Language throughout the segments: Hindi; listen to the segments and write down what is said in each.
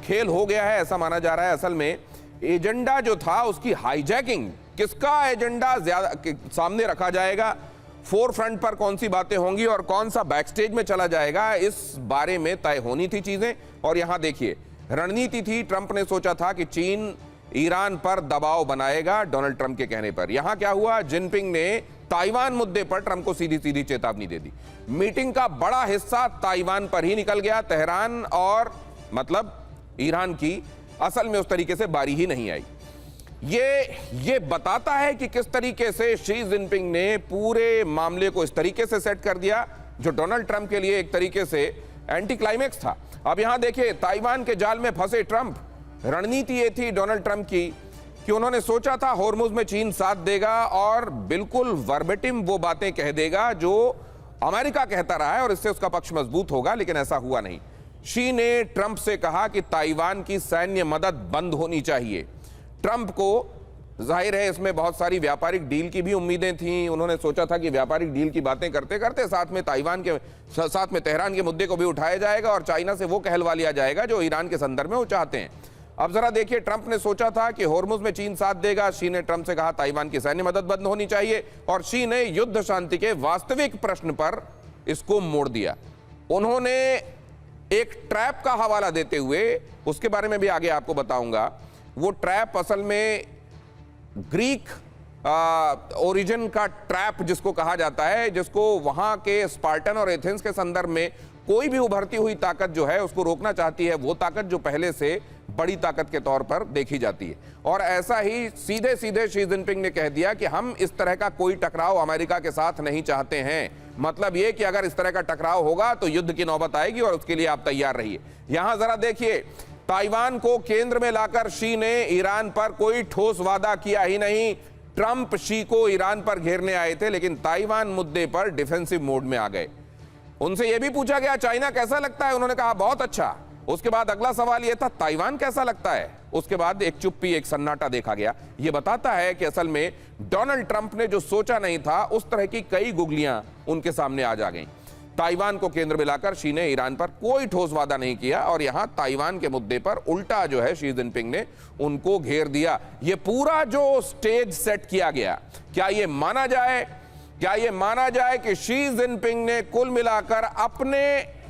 खेल हो गया है ऐसा माना जा रहा है। असल में एजेंडा जो था उसकी हाईजैकिंग, किसका एजेंडा ज्यादा सामने रखा जाएगा, फोर फ्रंट पर कौन सी बातें होंगी और कौन सा बैकस्टेज में चला जाएगा, इस बारे में तय होनी थी चीजें। और यहां देखिए रणनीति थी, ट्रंप ने सोचा था कि चीन ईरान पर दबाव बनाएगा डोनाल्ड ट्रंप के कहने पर। यहां क्या हुआ, जिनपिंग ने ताइवान मुद्दे पर ट्रंप को सीधी सीधी चेतावनी दे दी। मीटिंग का बड़ा हिस्सा ताइवान पर ही निकल गया। तेहरान और मतलब ईरान की असल में उस तरीके से बारी ही नहीं आई। ये बताता है कि किस तरीके से शी जिनपिंग ने पूरे मामले को इस तरीके से सेट कर दिया जो डोनाल्ड ट्रंप के लिए एक तरीके से एंटी क्लाइमेक्स था। अब यहां देखिए ताइवान के जाल में फंसे ट्रंप। रणनीति ये थी डोनाल्ड ट्रंप की कि उन्होंने सोचा था होर्मुज में चीन साथ देगा और बिल्कुल वर्बेटिम वो बातें कह देगा जो अमेरिका कहता रहा है और इससे उसका पक्ष मजबूत होगा, लेकिन ऐसा हुआ नहीं। शी ने ट्रंप से कहा कि ताइवान की सैन्य मदद बंद होनी चाहिए। ट्रंप को जाहिर है इसमें बहुत सारी व्यापारिक डील की भी उम्मीदें थीं। उन्होंने सोचा था कि व्यापारिक डील की बातें करते करते साथ में तेहरान के मुद्दे को भी उठाया जाएगा और चाइना से वो कहलवा लिया जाएगा जो ईरान के संदर्भ में वो चाहते हैं। अब जरा देखिए, ट्रंप ने सोचा था कि होर्मुज में चीन साथ देगा। शी ने ट्रंप से कहा ताइवान की सैन्य मदद बंद होनी चाहिए और शी ने युद्ध शांति के वास्तविक प्रश्न पर इसको मोड़ दिया। उन्होंने एक ट्रैप का हवाला देते हुए, उसके बारे में भी आगे आपको बताऊंगा, वो ट्रैप असल में ग्रीक ओरिजिन का ट्रैप जिसको कहा जाता है, जिसको वहां के स्पार्टन और एथेंस के संदर्भ में कोई भी उभरती हुई ताकत जो है उसको रोकना चाहती है, वो ताकत जो पहले से बड़ी ताकत के तौर पर देखी जाती है। और ऐसा ही सीधे सीधे शी जिनपिंग ने कह दिया कि हम इस तरह का कोई टकराव अमेरिका के साथ नहीं चाहते हैं। मतलब ये कि अगर इस तरह का टकराव होगा तो युद्ध की नौबत आएगी और उसके लिए आप तैयार रहिए। यहां जरा देखिए, ताइवान को केंद्र में लाकर शी ने ईरान पर कोई ठोस वादा किया ही नहीं। ट्रंप शी को ईरान पर घेरने आए थे, लेकिन ताइवान मुद्दे पर डिफेंसिव मोड में आ गए। उनसे यह भी पूछा गया चाइना कैसा लगता है, उन्होंने कहा बहुत अच्छा। उसके बाद अगला सवाल यह था ताइवान कैसा लगता है। उसके बाद एक चुप्पी, एक सन्नाटा देखा गया। यह बताता है कि असल में डोनाल्ड ट्रंप ने जो सोचा नहीं था उस तरह की कई गुगलियां उनके सामने आ जा गईं। ताइवान को केंद्र में लाकर शी ने ईरान पर कोई ठोस वादा नहीं किया और यहां ताइवान के मुद्दे पर उल्टा जो है शी जिनपिंग ने उनको घेर दिया। यह पूरा जो स्टेज सेट किया गया, क्या यह माना जाए कि शी जिनपिंग ने कुल मिलाकर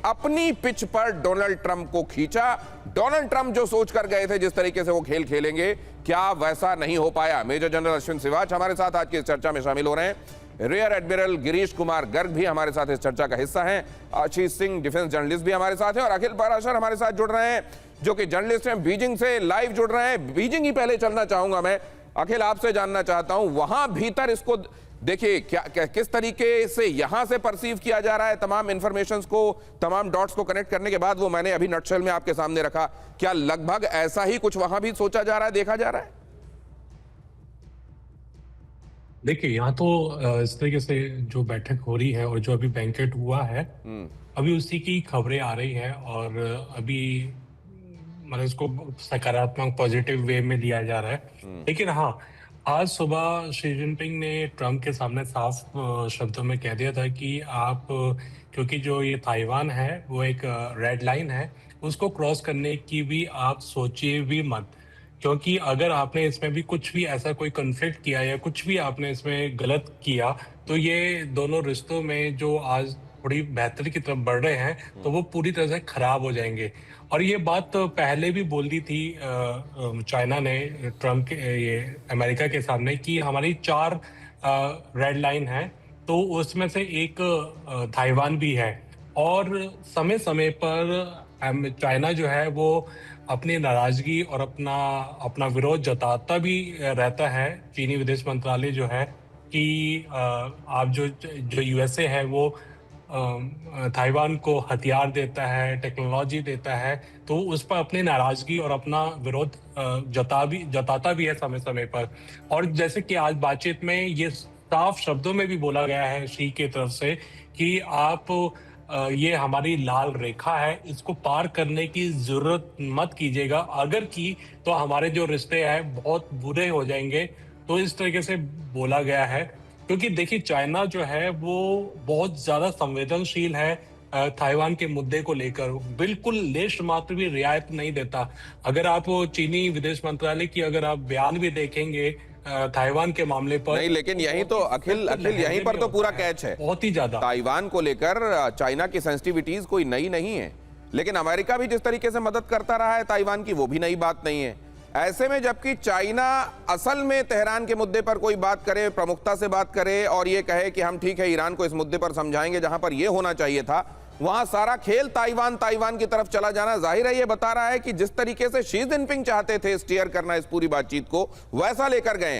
अपनी पिच पर डोनाल्ड ट्रंप को खींचा। डोनाल्ड ट्रंप जो सोच कर गए थे जिस तरीके से वो खेल खेलेंगे, क्या वैसा नहीं हो पाया। मेजर जनरल अश्विन सिवाच हमारे साथ आज की इस चर्चा में शामिल हो रहे हैं। रियर एडमिरल गिरीश कुमार गर्ग भी हमारे साथ इस चर्चा का हिस्सा हैं। आशीष सिंह डिफेंस जर्नलिस्ट भी हमारे साथ हैं और अखिल पाराशर हमारे साथ जुड़ रहे हैं जो कि जर्नलिस्ट हैं, बीजिंग से लाइव जुड़ रहे हैं। बीजिंग ही पहले चलना चाहूंगा मैं। अखिल, आपसे जानना चाहता हूं वहां भीतर इसको देखिए क्या किस तरीके से यहां से परसीव किया जा रहा है, तमाम इंफॉर्मेशंस को, तमाम डॉट्स को कनेक्ट करने के बाद वो मैंने अभी नटशेल में आपके सामने रखा। क्या लगभग ऐसा ही कुछ वहां भी सोचा जा रहा है, देखा जा रहा है? देखिए, यहाँ तो इस तरीके से जो बैठक हो रही है और जो अभी बैंकेट हुआ है, अभी उसी की खबरें आ रही है और अभी मतलब इसको सकारात्मक पॉजिटिव वे में लिया जा रहा है। लेकिन हाँ, आज सुबह शी जिनपिंग ने ट्रंप के सामने साफ शब्दों में कह दिया था कि आप, क्योंकि जो ये ताइवान है वो एक रेड लाइन है, उसको क्रॉस करने की भी आप सोचिए भी मत, क्योंकि अगर आपने इसमें भी कुछ भी ऐसा कोई कॉन्फ्लिक्ट किया या कुछ भी आपने इसमें गलत किया तो ये दोनों रिश्तों में जो आज थोड़ी बेहतरी की तरफ बढ़ रहे हैं तो वो पूरी तरह से खराब हो जाएंगे। और ये बात तो पहले भी बोल दी थी चाइना ने ट्रंप के, ये अमेरिका के सामने, कि हमारी 4 रेड लाइन है, तो उसमें से एक ताइवान भी है। और समय समय पर चाइना जो है वो अपनी नाराजगी और अपना विरोध जताता भी रहता है। चीनी विदेश मंत्रालय जो है कि आप जो यूएसए है वो ताइवान को हथियार देता है, टेक्नोलॉजी देता है, तो उस पर अपनी नाराजगी और अपना विरोध जताता भी है समय समय पर। और जैसे कि आज बातचीत में ये साफ शब्दों में भी बोला गया है शी की तरफ से कि आप ये हमारी लाल रेखा है, इसको पार करने की जरूरत मत कीजिएगा, अगर की तो हमारे जो रिश्ते हैं बहुत बुरे हो जाएंगे। तो इस तरीके से बोला गया है, क्योंकि देखिए चाइना जो है वो बहुत ज्यादा संवेदनशील है ताइवान के मुद्दे को लेकर बिल्कुल लेश मात्र भी रियायत नहीं देता। अगर आप वो चीनी विदेश मंत्रालय की अगर आप बयान भी देखेंगे ताइवान के मामले पर, नहीं, लेकिन यही तो अखिल यहीं पर तो पूरा कैच है। बहुत ही ज्यादा ताइवान को लेकर चाइना की सेंसिटिविटीज कोई नई नहीं है, लेकिन अमेरिका भी जिस तरीके से मदद करता रहा है ताइवान की, वो भी नई बात नहीं है। ऐसे में जबकि चाइना असल में तेहरान के मुद्दे पर कोई बात करे, प्रमुखता से बात करे और ये कहे कि हम ठीक है ईरान को इस मुद्दे पर समझाएंगे जहां पर ये होना चाहिए था, वहां सारा खेल ताइवान की तरफ चला जाना जाहिर है ये बता रहा है कि जिस तरीके से शी जिनपिंग चाहते थे स्टीयर करना इस पूरी बातचीत को, वैसा लेकर गए।